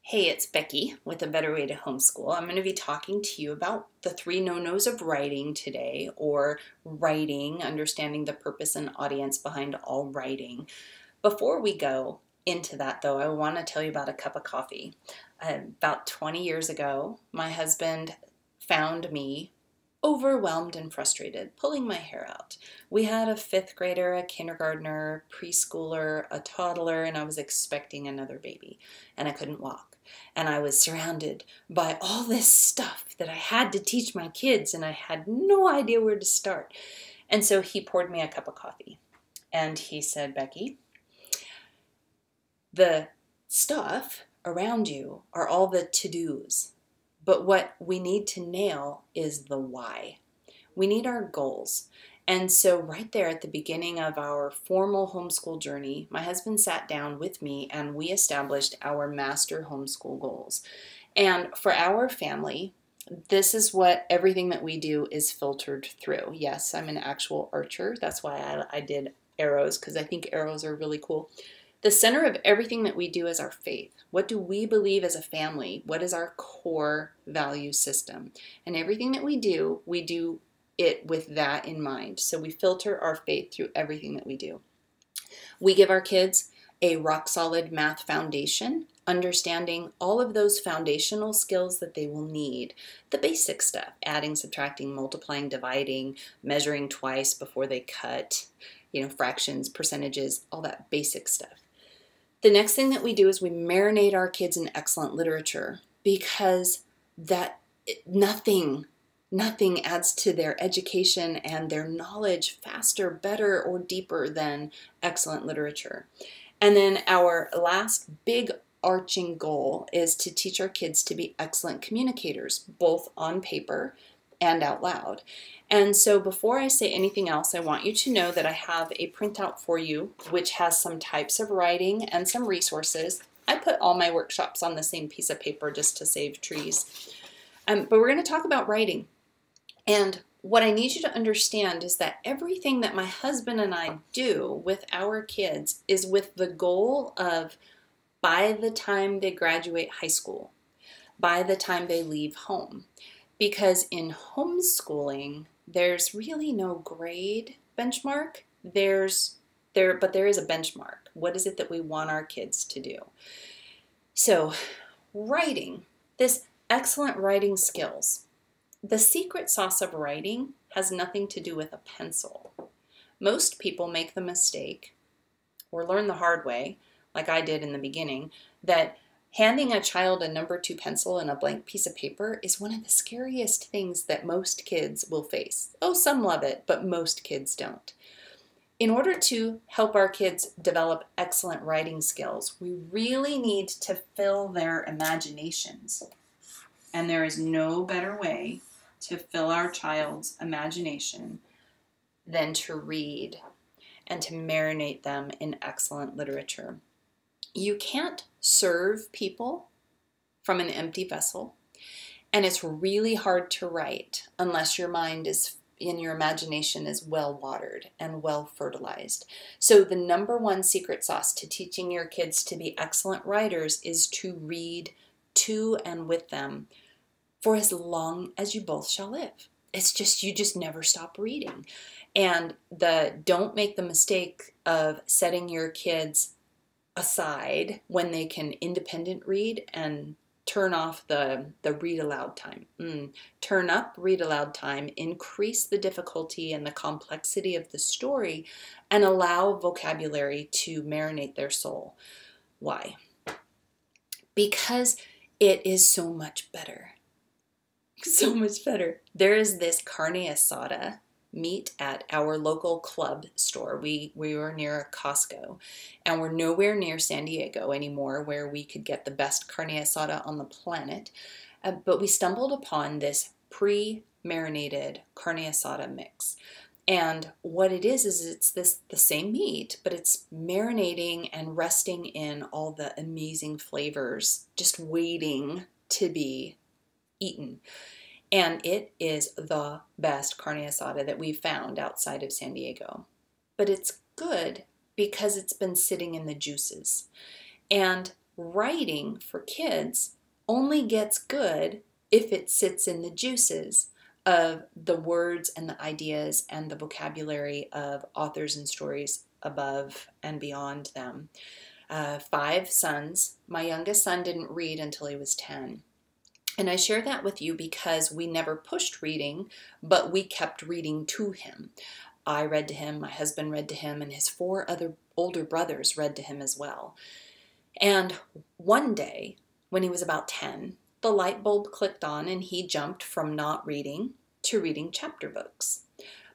Hey, it's Becky with A Better Way to Homeschool. I'm going to be talking to you about the 3 no-nos of writing today, or writing, understanding the purpose and audience behind all writing. Before we go into that, though, I want to tell you about a cup of coffee. About 20 years ago, my husband found me overwhelmed and frustrated, pulling my hair out. We had a 5th grader, a kindergartner, preschooler, a toddler, and I was expecting another baby, and I couldn't walk. And I was surrounded by all this stuff that I had to teach my kids, and I had no idea where to start. And so he poured me a cup of coffee, and he said, Becky, the stuff around you are all the to-dos. But what we need to nail is the why. We need our goals. And so right there at the beginning of our formal homeschool journey, my husband sat down with me and we established our master homeschool goals. And for our family, this is what everything that we do is filtered through. Yes, I'm an actual archer. That's why I did arrows, because I think arrows are really cool. The center of everything that we do is our faith. What do we believe as a family? What is our core value system? And everything that we do it with that in mind. So we filter our faith through everything that we do. We give our kids a rock-solid math foundation, understanding all of those foundational skills that they will need. The basic stuff, adding, subtracting, multiplying, dividing, measuring twice before they cut, fractions, percentages, all that basic stuff. The next thing that we do is we marinate our kids in excellent literature, because nothing adds to their education and their knowledge faster, better, or deeper than excellent literature. And then our last big arching goal is to teach our kids to be excellent communicators, both on paper and out loud. And so before I say anything else, I want you to know that I have a printout for you which has some types of writing and some resources. I put all my workshops on the same piece of paper just to save trees. But we're going to talk about writing. And what I need you to understand is that everything that my husband and I do with our kids is with the goal of, by the time they graduate high school, by the time they leave home. Because in homeschooling, there's really no grade benchmark. But there is a benchmark. What is it that we want our kids to do? So writing, this excellent writing skills. The secret sauce of writing has nothing to do with a pencil. Most people make the mistake, or learn the hard way, like I did in the beginning, that handing a child a number 2 pencil and a blank piece of paper is one of the scariest things that most kids will face. Oh, some love it, but most kids don't. In order to help our kids develop excellent writing skills, we really need to fill their imaginations. And there is no better way to fill our child's imagination than to read and to marinate them in excellent literature. You can't serve people from an empty vessel, and it's really hard to write unless your mind is and your imagination is well watered and well fertilized. So the number 1 secret sauce to teaching your kids to be excellent writers is to read to and with them for as long as you both shall live. It's just, you just never stop reading. And don't make the mistake of setting your kids aside when they can independent read and turn off the read aloud time. Turn up read aloud time, increase the difficulty and the complexity of the story, and allow vocabulary to marinate their soul. Why? Because it is so much better. So much better. There is this carne asada meat at our local club store. We were near Costco, and we're nowhere near San Diego anymore where we could get the best carne asada on the planet. But we stumbled upon this pre-marinated carne asada mix. And what it is it's the same meat, but it's marinating and resting in all the amazing flavors, just waiting to be eaten. And it is the best carne asada that we've found outside of San Diego. But it's good because it's been sitting in the juices. And writing for kids only gets good if it sits in the juices of the words and the ideas and the vocabulary of authors and stories above and beyond them. 5 sons. My youngest son didn't read until he was 10. And I share that with you because we never pushed reading, but we kept reading to him. I read to him, my husband read to him, and his 4 other older brothers read to him as well. And one day, when he was about 10, the light bulb clicked on and he jumped from not reading to reading chapter books.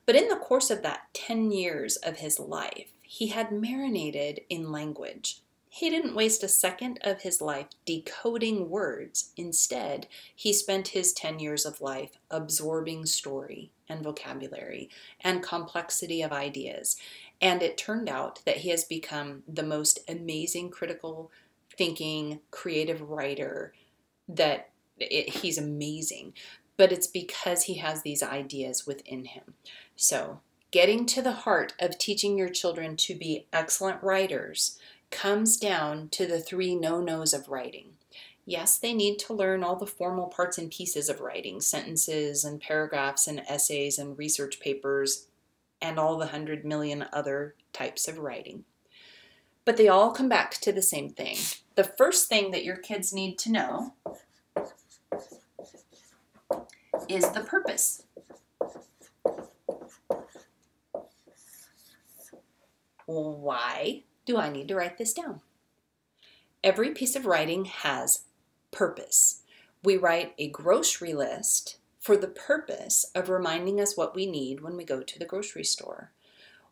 But in the course of that 10 years of his life, he had marinated in language. He didn't waste a second of his life decoding words. Instead, he spent his 10 years of life absorbing story and vocabulary and complexity of ideas. And it turned out that he has become the most amazing critical thinking, creative writer he's amazing. But it's because he has these ideas within him. So, getting to the heart of teaching your children to be excellent writers comes down to the 3 no-nos of writing. Yes, they need to learn all the formal parts and pieces of writing, sentences and paragraphs and essays and research papers and all the 100 million other types of writing. But they all come back to the same thing. The first thing that your kids need to know is the purpose. Why do I need to write this down? Every piece of writing has purpose. We write a grocery list for the purpose of reminding us what we need when we go to the grocery store.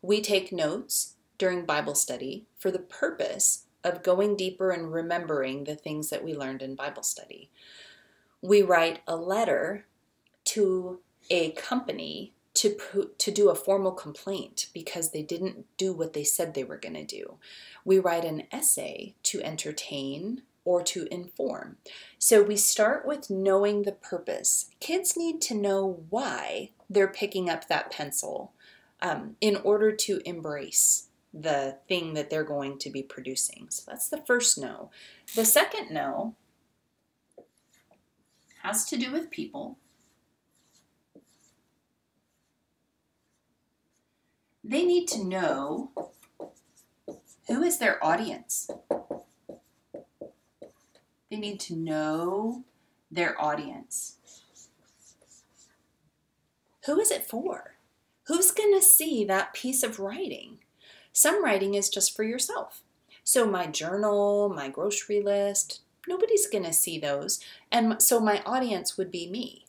We take notes during Bible study for the purpose of going deeper and remembering the things that we learned in Bible study. We write a letter to a company to do a formal complaint because they didn't do what they said they were going to do. We write an essay to entertain or to inform. So we start with knowing the purpose. Kids need to know why they're picking up that pencil in order to embrace the thing that they're going to be producing. So that's the first no. The second no has to do with people. They need to know who is their audience. They need to know their audience. Who is it for? Who's going to see that piece of writing? Some writing is just for yourself. So my journal, my grocery list, nobody's going to see those. And so my audience would be me.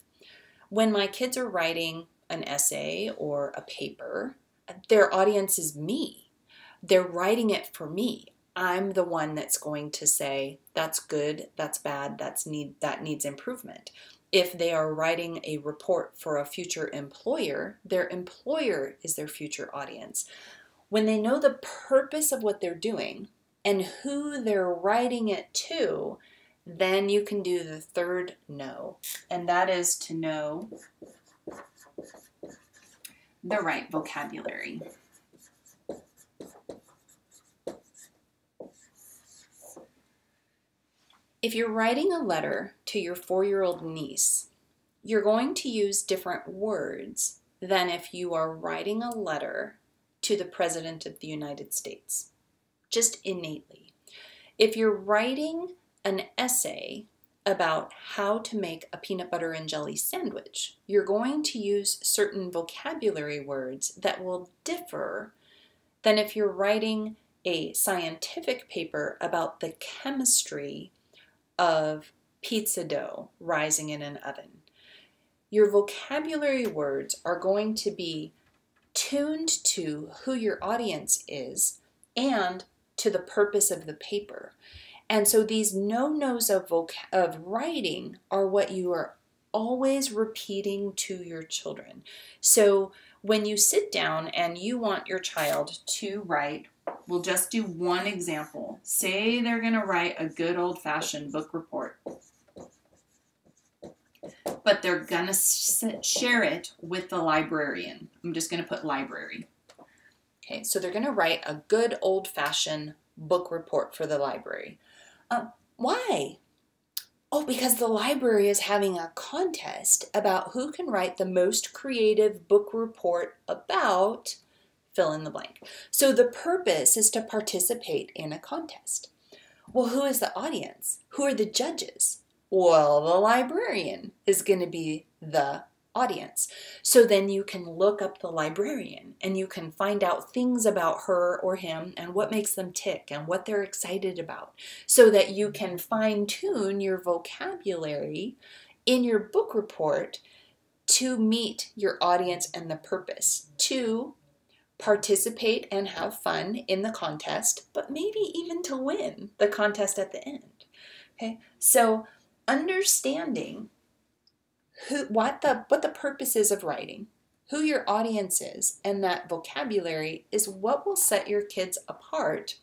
When my kids are writing an essay or a paper, their audience is me. They're writing it for me. I'm the one that's going to say, that's good, that's bad, that needs improvement. If they are writing a report for a future employer, their employer is their future audience. When they know the purpose of what they're doing and who they're writing it to, then you can do the third no, and that is to know the right vocabulary. If you're writing a letter to your 4-year-old niece, you're going to use different words than if you are writing a letter to the President of the United States, just innately. If you're writing an essay about how to make a peanut butter and jelly sandwich, you're going to use certain vocabulary words that will differ than if you're writing a scientific paper about the chemistry of pizza dough rising in an oven. Your vocabulary words are going to be tuned to who your audience is and to the purpose of the paper. And so these no-nos of writing are what you are always repeating to your children. So when you sit down and you want your child to write, we'll just do one example. Say they're going to write a good old-fashioned book report, but they're going to share it with the librarian. I'm just going to put library. Okay, so they're going to write a good old-fashioned book report for the library. Why? Oh, because the library is having a contest about who can write the most creative book report about fill in the blank. So the purpose is to participate in a contest. Well, who is the audience? Who are the judges? Well, the librarian is going to be the audience. So then you can look up the librarian and you can find out things about her or him and what makes them tick and what they're excited about, so that you can fine-tune your vocabulary in your book report to meet your audience and the purpose, to participate and have fun in the contest, but maybe even to win the contest at the end. Okay, so understanding what the purpose is of writing, who your audience is, and that vocabulary is what will set your kids apart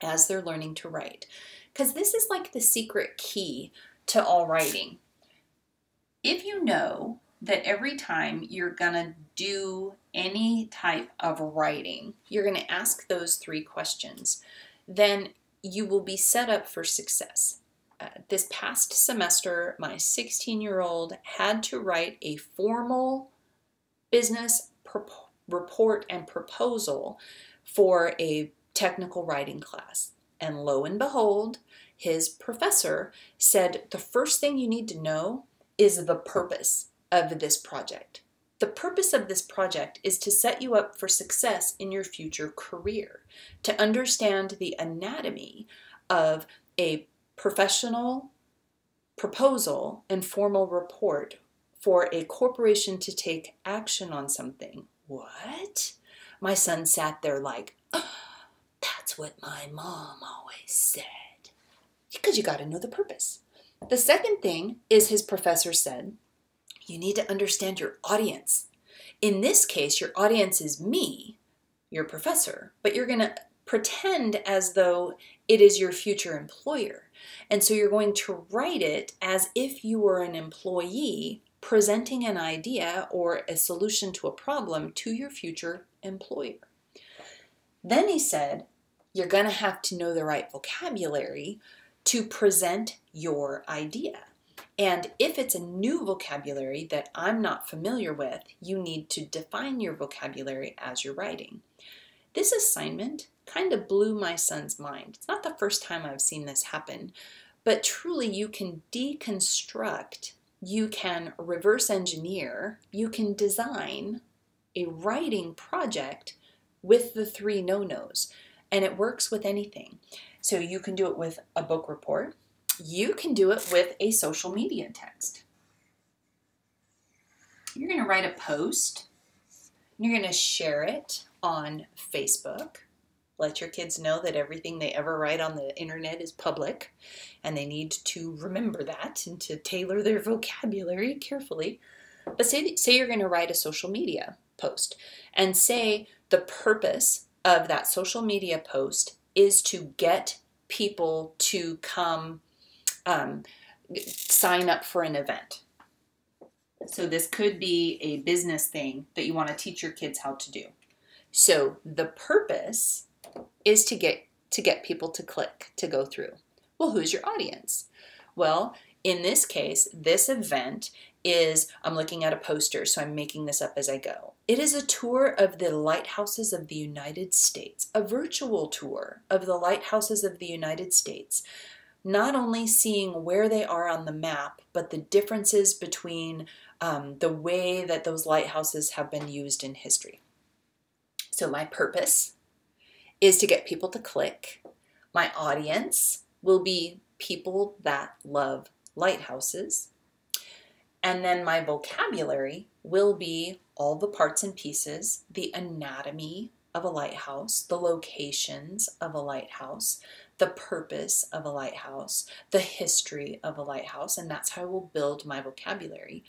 as they're learning to write. Because this is like the secret key to all writing. If you know that every time you're gonna do any type of writing, you're gonna ask those 3 questions, then you will be set up for success. This past semester, my 16-year-old had to write a formal business report and proposal for a technical writing class. And lo and behold, his professor said, the first thing you need to know is the purpose of this project. The purpose of this project is to set you up for success in your future career, to understand the anatomy of a professional proposal and formal report for a corporation to take action on something. What? My son sat there like, oh, that's what my mom always said. Because you got to know the purpose. The second thing is his professor said, you need to understand your audience. In this case, your audience is me, your professor, but you're going to pretend as though it is your future employer. And so you're going to write it as if you were an employee presenting an idea or a solution to a problem to your future employer. Then he said, you're going to have to know the right vocabulary to present your idea. And if it's a new vocabulary that I'm not familiar with, you need to define your vocabulary as you're writing. This assignment kind of blew my son's mind. It's not the first time I've seen this happen, but truly you can deconstruct, you can reverse engineer, you can design a writing project with the 3 no-nos, and it works with anything. So you can do it with a book report, you can do it with a social media text. You're going to write a post, you're going to share it on Facebook. Let your kids know that everything they ever write on the internet is public, and they need to remember that and to tailor their vocabulary carefully. But say you're going to write a social media post, and say the purpose of that social media post is to get people to come sign up for an event. So this could be a business thing that you want to teach your kids how to do. So the purpose is to get people to click, to go through. Well, who's your audience? Well, in this case, this event is, I'm looking at a poster, so I'm making this up as I go. It is a tour of the lighthouses of the United States, a virtual tour of the lighthouses of the United States. Not only seeing where they are on the map, but the differences between the way that those lighthouses have been used in history. So my purpose is to get people to click. My audience will be people that love lighthouses. And then my vocabulary will be all the parts and pieces, the anatomy of a lighthouse, the locations of a lighthouse, the purpose of a lighthouse, the history of a lighthouse, and that's how I will build my vocabulary.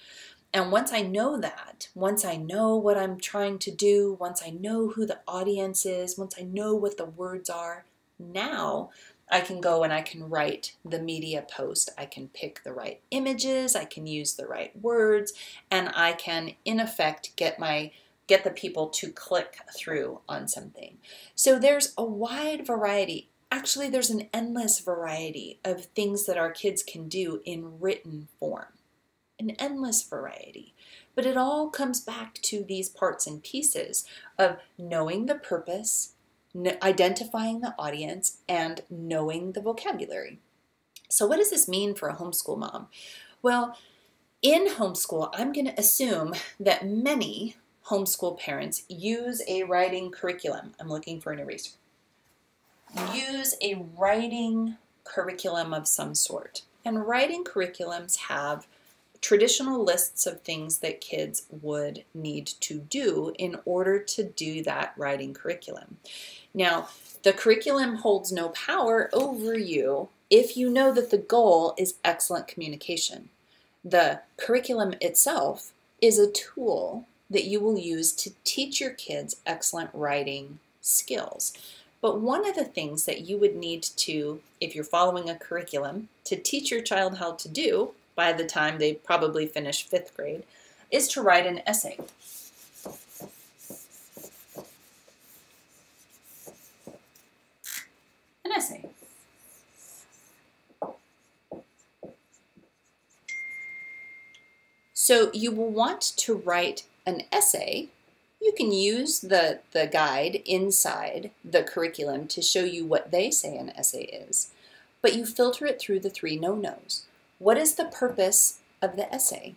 And once I know that, once I know what I'm trying to do, once I know who the audience is, once I know what the words are, now I can go and I can write the media post. I can pick the right images, I can use the right words, and I can, in effect, get the people to click through on something. So there's a wide variety Actually, there's an endless variety of things that our kids can do in written form. An endless variety. But it all comes back to these parts and pieces of knowing the purpose, identifying the audience, and knowing the vocabulary. So what does this mean for a homeschool mom? Well, in homeschool, I'm going to assume that many homeschool parents use a writing curriculum. I'm looking for an eraser. Use a writing curriculum of some sort. And writing curriculums have traditional lists of things that kids would need to do in order to do that writing curriculum. Now, the curriculum holds no power over you if you know that the goal is excellent communication. The curriculum itself is a tool that you will use to teach your kids excellent writing skills. But one of the things that you would need to, if you're following a curriculum, to teach your child how to do by the time they probably finish 5th grade, is to write an essay. An essay. So you will want to write an essay. You can use the guide inside the curriculum to show you what they say an essay is, but you filter it through the 3 no-nos. What is the purpose of the essay?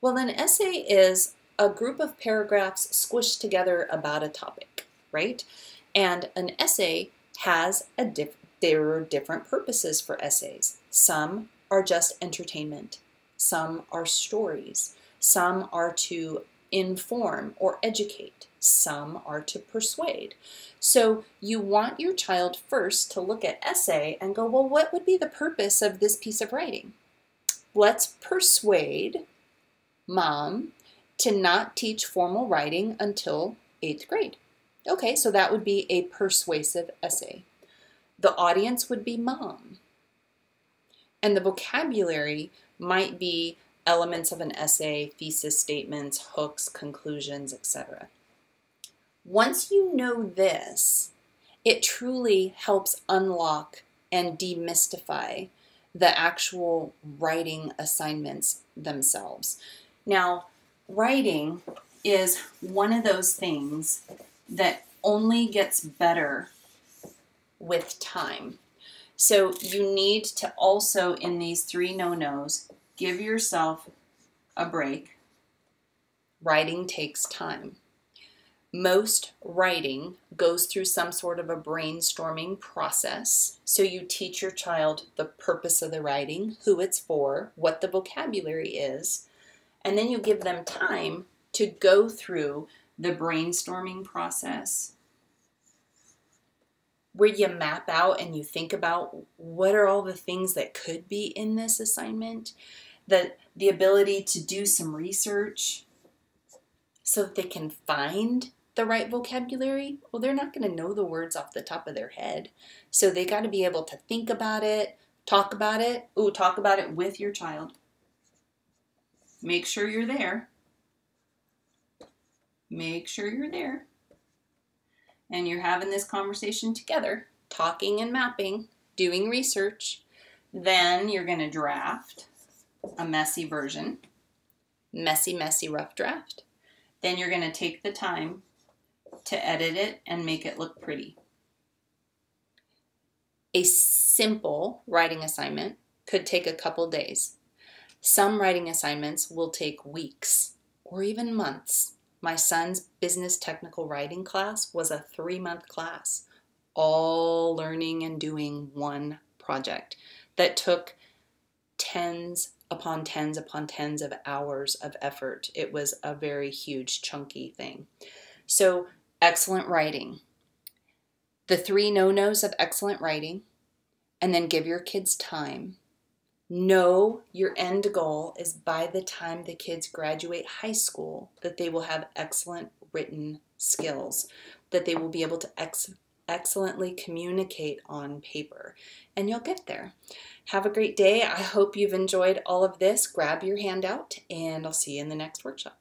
Well, an essay is a group of paragraphs squished together about a topic, right? And an essay has there are different purposes for essays. Some are just entertainment. Some are stories. Some are to inform or educate. Some are to persuade. So you want your child first to look at essay and go, well, what would be the purpose of this piece of writing? Let's persuade mom to not teach formal writing until 8th grade. Okay, so that would be a persuasive essay. The audience would be mom. And the vocabulary might be elements of an essay, thesis statements, hooks, conclusions, etc. Once you know this, it truly helps unlock and demystify the actual writing assignments themselves. Now, writing is one of those things that only gets better with time. So you need to also, in these 3 no-nos, give yourself a break. Writing takes time. Most writing goes through some sort of a brainstorming process. So you teach your child the purpose of the writing, who it's for, what the vocabulary is, and then you give them time to go through the brainstorming process where you map out and you think about what are all the things that could be in this assignment, the ability to do some research so that they can find the right vocabulary. Well, they're not going to know the words off the top of their head. So they got to be able to think about it, talk about it. Ooh, talk about it with your child. Make sure you're there. Make sure you're there. And you're having this conversation together, talking and mapping, doing research. Then you're going to draft a messy version. Messy, messy, rough draft. Then you're going to take the time to edit it and make it look pretty. A simple writing assignment could take a couple days. Some writing assignments will take weeks or even months. My son's business technical writing class was a 3-month class, all learning and doing one project that took tens upon tens upon tens of hours of effort. It was a very huge, chunky thing. So, excellent writing. The 3 no-nos of excellent writing, and then give your kids time. Know your end goal is by the time the kids graduate high school that they will have excellent written skills, that they will be able to excellently communicate on paper, and you'll get there. Have a great day. I hope you've enjoyed all of this. Grab your handout, and I'll see you in the next workshop.